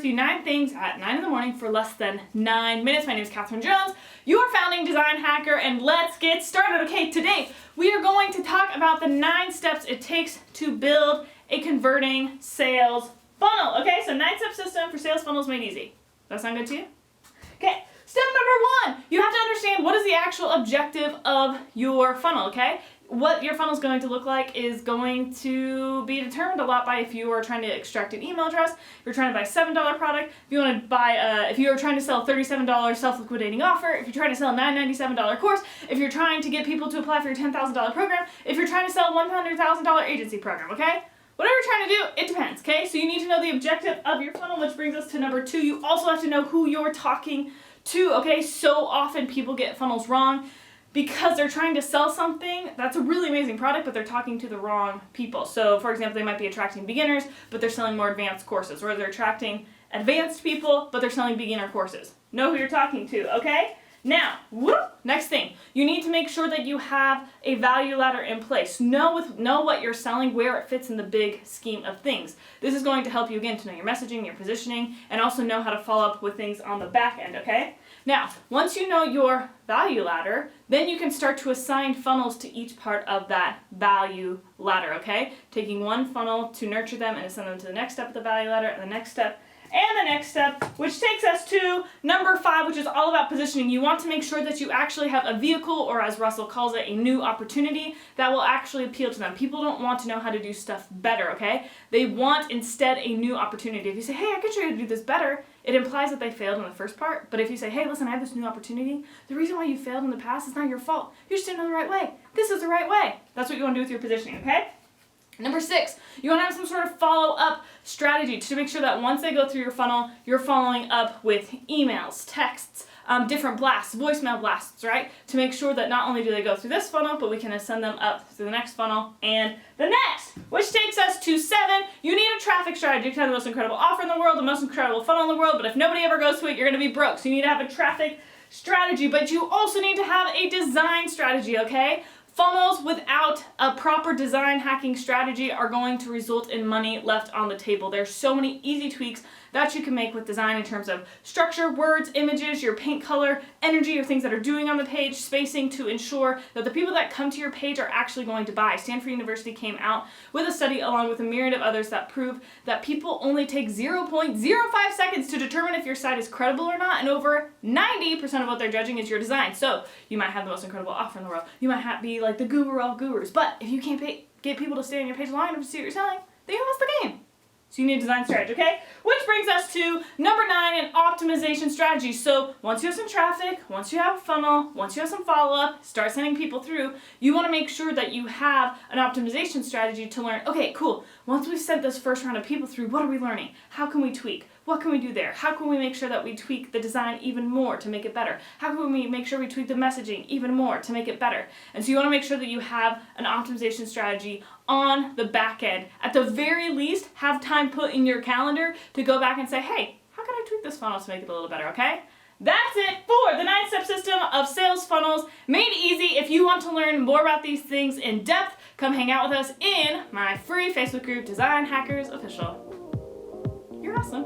you 9 things at 9 in the morning for less than 9 minutes. My name is Kathryn Jones, your founding design hacker, and let's get started. Okay, today we are going to talk about the 9 steps it takes to build a converting sales funnel. Okay, so 9-step system for sales funnels made easy. That sound good to you? Okay, step number 1, you have to understand what is the actual objective of your funnel, okay? What your funnel is going to look like is going to be determined a lot by if you are trying to extract an email address, if you're trying to buy a $7 product, if you want to buy, if you're trying to sell a $37 self-liquidating offer, if you're trying to sell a $997 course, if you're trying to get people to apply for your $10,000 program, if you're trying to sell a $100,000 agency program, okay? Whatever you're trying to do, it depends, okay? So you need to know the objective of your funnel, which brings us to number 2. You also have to know who you're talking to, okay? So often people get funnels wrong because they're trying to sell something that's a really amazing product, but they're talking to the wrong people. So, for example, they might be attracting beginners, but they're selling more advanced courses, or they're attracting advanced people, but they're selling beginner courses. Know who you're talking to, okay? Now, next thing, you need to make sure that you have a value ladder in place. Know what you're selling, where it fits in the big scheme of things. This is going to help you, again, to know your messaging, your positioning, and also know how to follow up with things on the back end, okay? Now, once you know your value ladder, then you can start to assign funnels to each part of that value ladder, okay? Taking one funnel to nurture them and assign them to the next step of the value ladder, and the next step, and the next step, which takes us to number 5, which is all about positioning. You want to make sure that you actually have a vehicle, or as Russell calls it, a new opportunity that will actually appeal to them. People don't want to know how to do stuff better, okay? They want instead a new opportunity. If you say, hey, I can show you how to do this better, it implies that they failed in the first part. But if you say, hey, listen, I have this new opportunity, the reason why you failed in the past is not your fault. You just didn't know the right way. This is the right way. That's what you want to do with your positioning, okay? Number 6, you want to have some sort of follow-up strategy to make sure that once they go through your funnel, you're following up with emails, texts, different blasts, voicemail blasts, right? To make sure that not only do they go through this funnel, but we can send them up through the next funnel and the next, which takes us to 7. You need a traffic strategy to have the most incredible offer in the world, the most incredible funnel in the world, but if nobody ever goes to it, you're going to be broke. So you need to have a traffic strategy, but you also need to have a design strategy, okay? Funnels without a proper design hacking strategy are going to result in money left on the table. There's so many easy tweaks that you can make with design in terms of structure, words, images, your paint color, energy, or things that are doing on the page, spacing to ensure that the people that come to your page are actually going to buy. Stanford University came out with a study along with a myriad of others that prove that people only take 0.05 seconds to determine if your site is credible or not, and over 90% of what they're judging is your design. So you might have the most incredible offer in the world. You might be like the guru of gurus, but if you can't get people to stay on your page long enough to see what you're selling, then you lost the game. So you need a design strategy, okay? Which brings us to number 9, an optimization strategy. So once you have some traffic, once you have a funnel, once you have some follow-up, start sending people through, you want to make sure that you have an optimization strategy to learn, okay, cool, once we've sent this first round of people through, what are we learning? How can we tweak? What can we do there? How can we make sure that we tweak the design even more to make it better? How can we make sure we tweak the messaging even more to make it better? And so you want to make sure that you have an optimization strategy on the back end. At the very least, have time put in your calendar to go back and say, hey, how can I tweak this funnel to make it a little better, okay? That's it for the 9-step system of sales funnels made easy. If you want to learn more about these things in depth, come hang out with us in my free Facebook group, Design Hackers Official. You're awesome.